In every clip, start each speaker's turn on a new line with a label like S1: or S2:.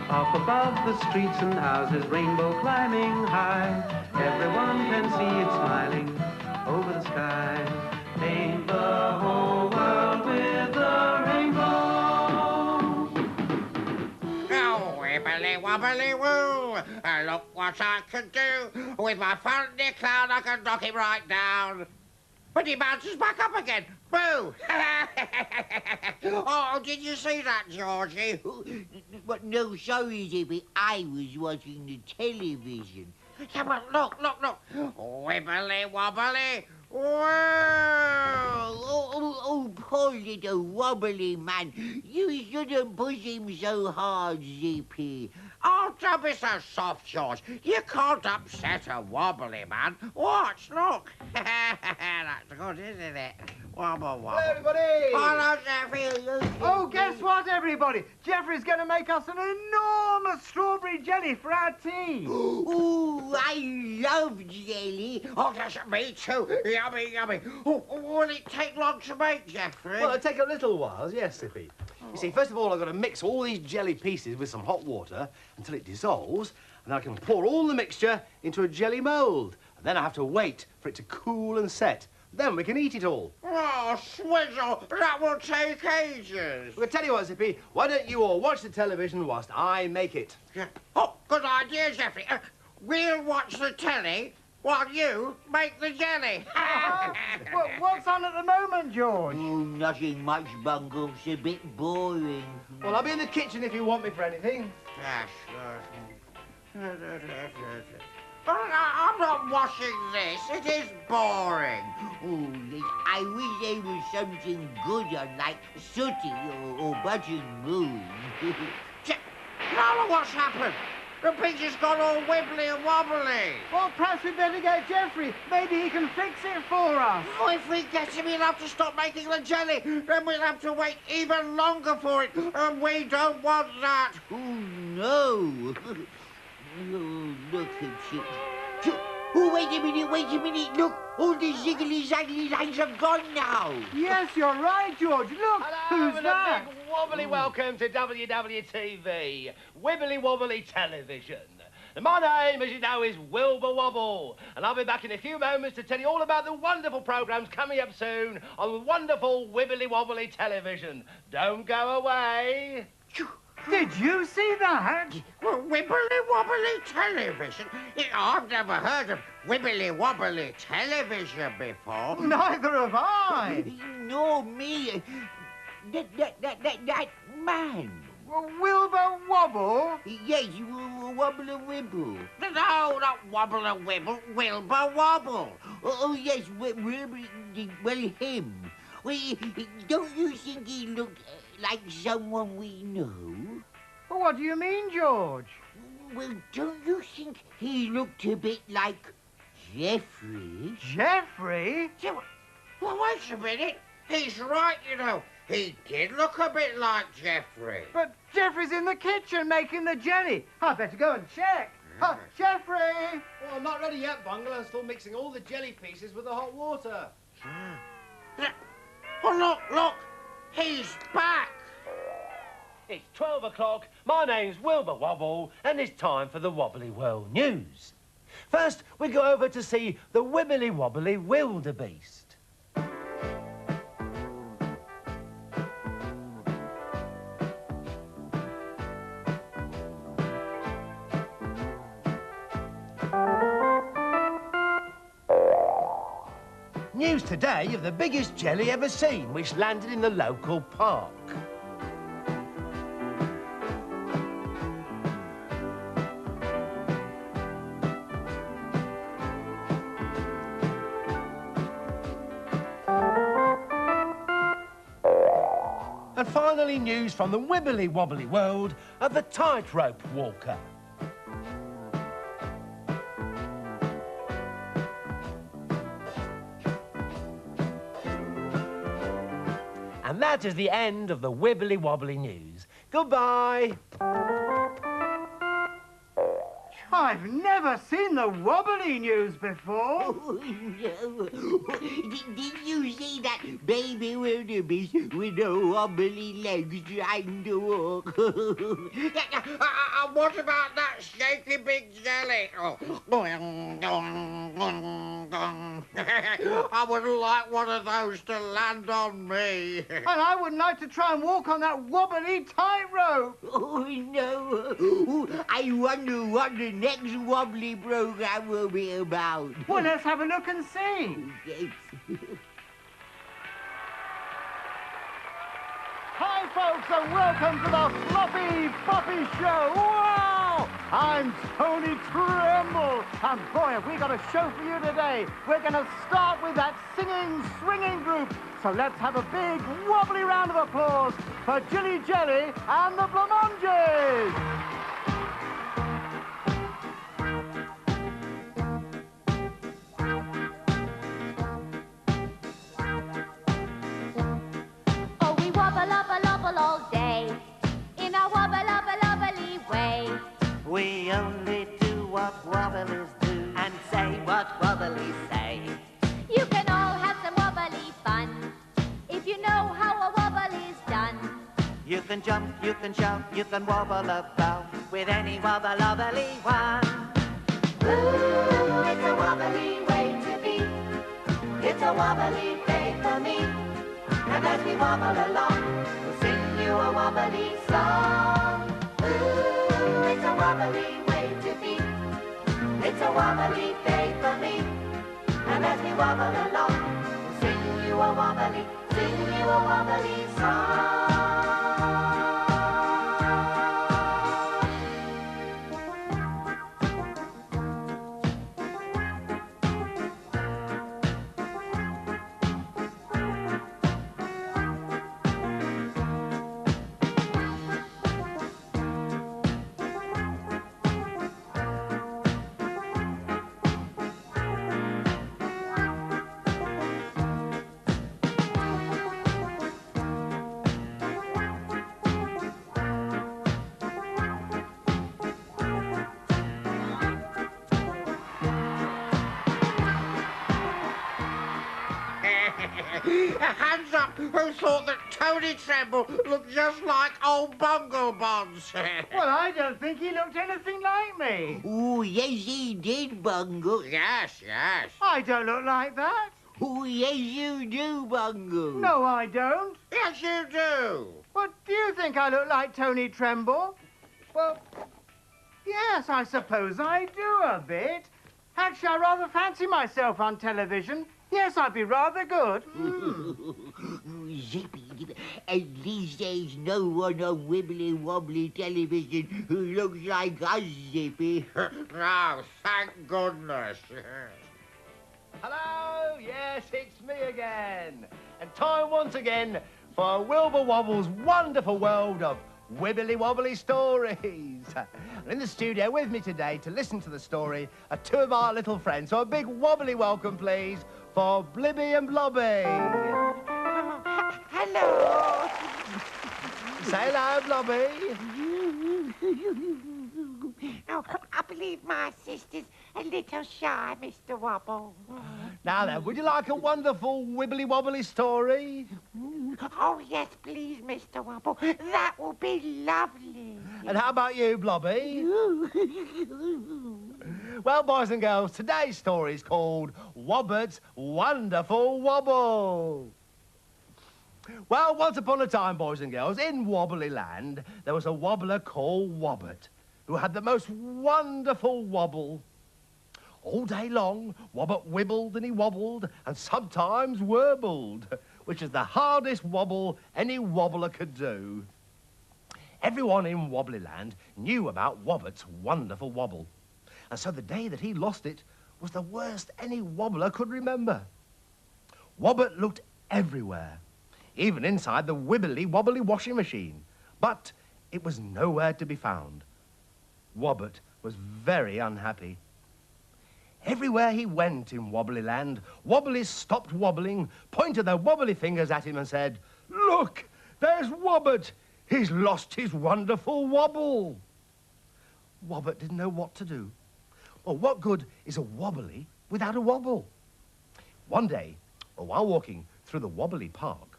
S1: Up above the streets and houses, rainbow climbing high. Everyone can see it smiling over the sky. Paint the whole world with a rainbow.
S2: Oh, wibbly wobbly woo! Look what I can do. With my funny clown, I can knock him right down. But he bounces back up again. Boo! Oh, did you see that, Georgie?
S3: But no, sorry, Zippy. I was watching the television.
S2: Yeah, but look. Wibbly wobbly. Whoa!
S3: Oh, poor little wobbly man. You shouldn't push him so hard, Zippy.
S2: Oh, don't be so soft, George. You can't upset a wobbly man. Watch, look. That's good, isn't it? Wobble, wobble.
S4: Hello, everybody.
S2: Hello, Geoffrey.
S4: Oh, guess what, everybody? Geoffrey's going to make us an enormous strawberry jelly for our tea.
S3: Ooh, I love jelly.
S2: Oh, yes, me too. Yummy, yummy. Oh, will it take long to make, Geoffrey?
S4: Well, it'll take a little while, yes, Zippy. You see, first of all, I've got to mix all these jelly pieces with some hot water until it dissolves, and then I can pour all the mixture into a jelly mould. And then I have to wait for it to cool and set. Then we can eat it all.
S2: Oh, Swizzle, that will take ages.
S4: Well, I tell you what, Zippy, why don't you all watch the television whilst I make it?
S2: Oh, good idea, Geoffrey. We'll watch the telly while you make the jelly.
S4: Well, what's on at the moment, George?
S3: Oh, nothing much, Bungle. It's a bit boring.
S4: Well, I'll be in the kitchen if you want me for anything.
S2: Yes, but I'm not watching this. It is boring.
S3: Oh, yes, I wish there was something good on, like Sooty or Button Moon.
S2: Now what's happened? The picture's gone all wibbly and wobbly.
S4: Well, perhaps we'd better get Geoffrey. Maybe he can fix it for us.
S2: Oh, if we get him, he'll have to stop making the jelly. Then we'll have to wait even longer for it. And we don't want that.
S3: Oh, no. Oh, look at it. Oh, wait a minute. Look, all the ziggly-zaggly lines are gone now.
S4: Yes, you're right, George. Look,
S5: Hello,
S4: who's
S5: and
S4: that?
S5: a big wobbly welcome to WWTV, Wibbly Wobbly Television. And my name, as you know, is Wilbur Wobble, and I'll be back in a few moments to tell you all about the wonderful programmes coming up soon on the wonderful Wibbly Wobbly Television. Don't go away.
S4: Did you see that?
S2: Well, Wibbly Wobbly Television? I've never heard of Wibbly Wobbly Television before.
S4: Neither have I.
S3: No, me. That man.
S4: Wilbur Wobble?
S3: Yes, Wobble and Wibble.
S2: No, not Wobble and Wibble, Wilbur Wobble.
S3: Oh, yes, well, him. Well, don't you think he looked like someone we know?
S4: Well, what do you mean, George?
S3: Well, don't you think he looked a bit like Geoffrey?
S4: Geoffrey?
S2: Well, wait a minute. He's right, you know. He did look a bit like Geoffrey.
S4: But Geoffrey's in the kitchen making the jelly. I'd better go and check. Geoffrey!
S6: Well, I'm not ready yet, Bungle. I'm still mixing all the jelly pieces with the hot water.
S2: Oh, look. He's back.
S5: It's 12 o'clock, my name's Wilbur Wobble, and it's time for the Wobbly World News. First, we go over to see the Wibbly Wobbly Wildebeest. News today of the biggest jelly ever seen, which landed in the local park. And finally, news from the Wibbly Wobbly world of the tightrope walker. And that is the end of the Wibbly Wobbly news. Goodbye.
S7: I've never seen the Wobbly news before.
S3: Oh, no. Did you see that baby wildebeest with the wobbly legs trying to walk?
S2: What about that shaky big jelly? Oh. I wouldn't like one of those to land on me.
S7: And I wouldn't like to try and walk on that wobbly tightrope.
S3: Oh, no. Oh, I wonder what the next wobbly program will be about.
S7: Well, let's have a look and see.
S3: Yes.
S7: Hi, folks, and welcome to the Floppy Floppy Show. Wow! I'm Tony Tremble, and boy, have we got a show for you today. We're going to start with that singing, swinging group. So let's have a big, wobbly round of applause for Jilly Jelly and the Blamonges.
S8: All day, in a wobbly way.
S9: We only do what wobblies do and say what wobblies say.
S8: You can all have some wobbly fun if you know how a wobble is done.
S9: You can jump, you can shout, you can wobble about with any wobbly one.
S8: Ooh, it's a wobbly way to be. It's a wobbly day for me. And as we wobble along, we'll sing you a wobbly song. Ooh, it's a wobbly way to be. It's a wobbly day for me. And as we wobble along, we'll sing you a wobbly song.
S2: Hands up, who thought that Tony Tremble looked just like old Bungle Bonds?
S7: Well, I don't think he looked anything like me.
S3: Oh, yes, he did, Bungle.
S2: Yes.
S7: I don't look like that.
S3: Oh, yes, you do, Bungle.
S7: No, I don't.
S2: Yes, you do.
S7: But do you think I look like Tony Tremble? Well, yes, I suppose I do a bit. Actually, I rather fancy myself on television. Yes, I'd be rather good.
S3: Zippy, at least there's no one on Wibbly Wobbly television who looks like us, Zippy.
S2: No, thank goodness.
S5: Hello, yes, it's me again. And time once again for Wilbur Wobble's wonderful world of Wibbly Wobbly stories. And in the studio with me today to listen to the story are two of our little friends. So a big wobbly welcome, please, for Blibby and Blobby.
S10: Hello.
S5: Say hello, Blobby.
S10: Oh, I believe my sister's a little shy, Mr. Wobble.
S5: Now then, would you like a wonderful Wibbly Wobbly story?
S10: Oh, yes, please, Mr. Wobble. That will be lovely.
S5: And how about you, Blobby? Well, boys and girls, today's story is called Wobert's Wonderful Wobble. Well, once upon a time, boys and girls, in Wobbly Land, there was a wobbler called Wobert, who had the most wonderful wobble. All day long, Wobert wibbled and he wobbled and sometimes warbled, which is the hardest wobble any wobbler could do. Everyone in Wobbly Land knew about Wobert's wonderful wobble, and so the day that he lost it was the worst any wobbler could remember. Wobert looked everywhere, even inside the Wibbly Wobbly washing machine, but it was nowhere to be found. Wobert was very unhappy. Everywhere he went in Wobbly Land, Wobblies stopped wobbling, pointed their wobbly fingers at him and said, "Look, there's Wobert. He's lost his wonderful wobble." Wobert didn't know what to do.
S4: Well, what good is a wobbly without a wobble? One day, while walking through the Wobbly Park,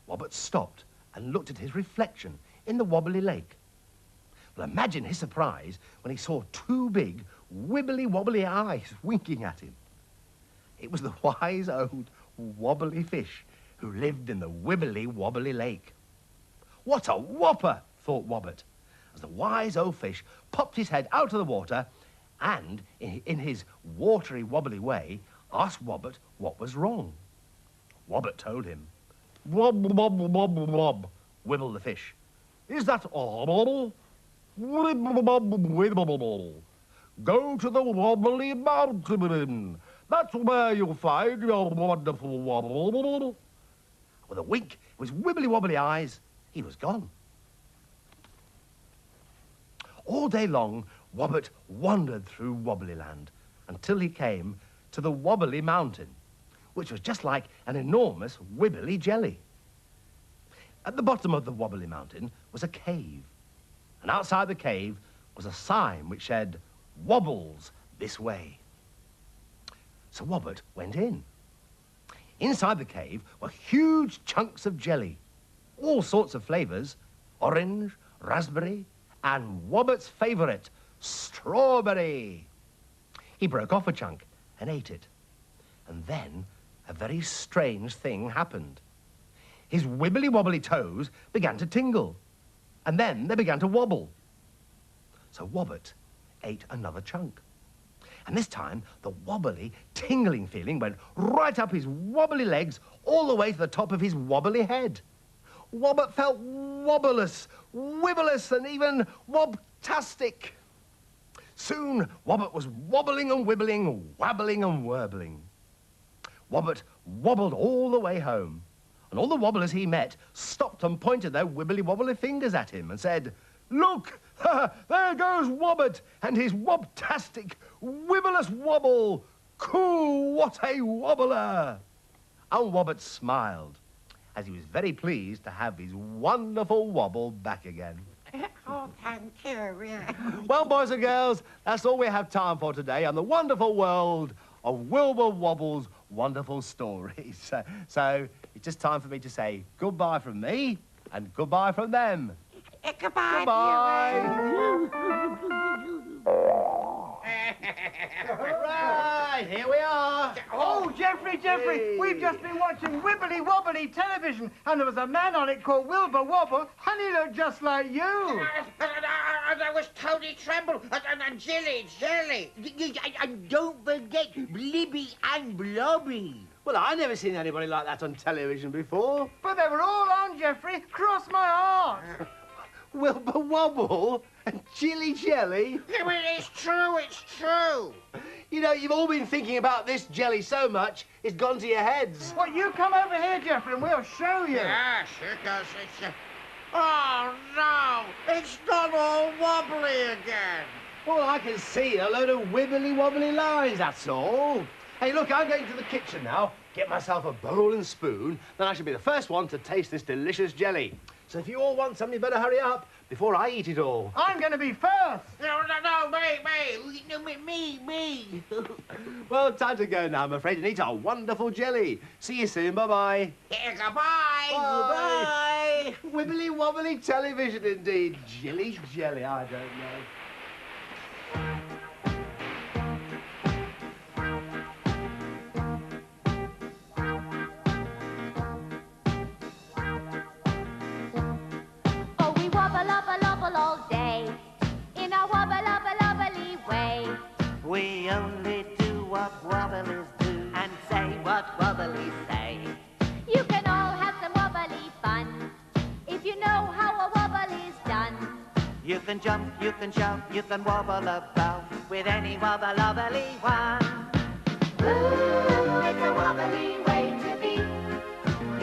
S4: Wobert stopped and looked at his reflection in the Wobbly Lake. Well, imagine his surprise when he saw two big, wibbly wobbly eyes winking at him. It was the wise old wobbly fish who lived in the Wibbly Wobbly Lake. What a whopper, thought Wobert, as the wise old fish popped his head out of the water and, in his watery wobbly way, asked Wobert what was wrong. Wobert told him. Wob, wob, wob, wob, wibbled the fish. Is that all? Go to the Wobbly Mountain. That's where you'll find your wonderful wobble. With a wink of his wibbly wobbly eyes, he was gone. All day long, Wobert wandered through Wobbly Land until he came to the Wobbly Mountain, which was just like an enormous wibbly jelly. At the bottom of the Wobbly Mountain was a cave, and outside the cave was a sign which said, "Wobbles this way." So Wobert went in. Inside the cave were huge chunks of jelly, all sorts of flavours, orange, raspberry, and Wobert's favourite, strawberry. He broke off a chunk and ate it. And then a very strange thing happened. His wibbly wobbly toes began to tingle, and then they began to wobble. So Wobert ate another chunk. And this time, the wobbly, tingling feeling went right up his wobbly legs, all the way to the top of his wobbly head. Wobert felt wobbleless, wibbleless, and even wobtastic. Soon, Wobert was wobbling and wibbling, wabbling and warbling. Wobert wobbled all the way home, and all the wobblers he met stopped and pointed their wibbly wobbly fingers at him and said, "Look, there goes Wobert and his wobtastic, wibbleless wobble. Cool, what a wobbler!" And Wobert smiled, as he was very pleased to have his wonderful wobble back again.
S10: Oh, thank you. Yeah.
S4: Well, boys and girls, that's all we have time for today on the wonderful world of Wilbur Wobble's wonderful stories. So it's just time for me to say goodbye from me and goodbye from them.
S10: Goodbye.
S4: Goodbye. Right, here we are.
S7: Oh, Geoffrey,
S4: Hey.
S7: we've just been watching Wibbly Wobbly television, and there was a man on it called Wilbur Wobble, and he looked just like you.
S2: That was Tony Tremble and Jelly.
S3: And don't forget Blibby and Blobby.
S4: Well, I've never seen anybody like that on television before.
S7: But they were all on, Geoffrey. Cross my heart.
S4: Wilbur Wobble and Chili Jelly.
S2: I mean, it's true.
S4: You know, you've all been thinking about this jelly so much, it's gone to your heads.
S7: Well, you come over here, Geoffrey, and we'll show you.
S2: Yeah, sure does. Oh, no, it's not all wobbly again.
S4: All I can see are a load of wibbly wobbly lines, that's all. Hey, look, I'm going to the kitchen now, get myself a bowl and spoon, then I shall be the first one to taste this delicious jelly. So if you all want some, you better hurry up before I eat it all.
S7: I'm going to be first.
S2: No, me.
S4: Well, time to go now, I'm afraid, and eat our wonderful jelly. See you soon, bye-bye.
S2: Yeah, goodbye.
S4: Bye. Wibbly wobbly television indeed. Jelly, I don't know.
S8: All day, in a wobbly way.
S9: We only do what Wobblies do and say what Wobblies say.
S8: You can all have some wobbly fun if you know how a wobble is done.
S9: You can jump, you can shout, you can wobble about with any wobbly one.
S8: Ooh, it's a wobbly way to be.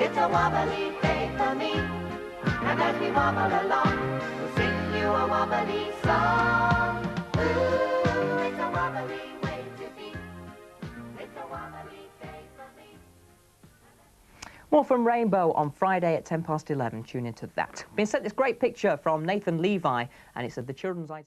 S8: It's a wobbly day for me. And as we wobble along, we'll sing you a wobbly song. Ooh, it's a wobbly way to be. It's a wobbly day for me.
S11: More from Rainbow on Friday at 11:10. Tune into that. Been sent this great picture from Nathan Levi, and it's of the children's IT.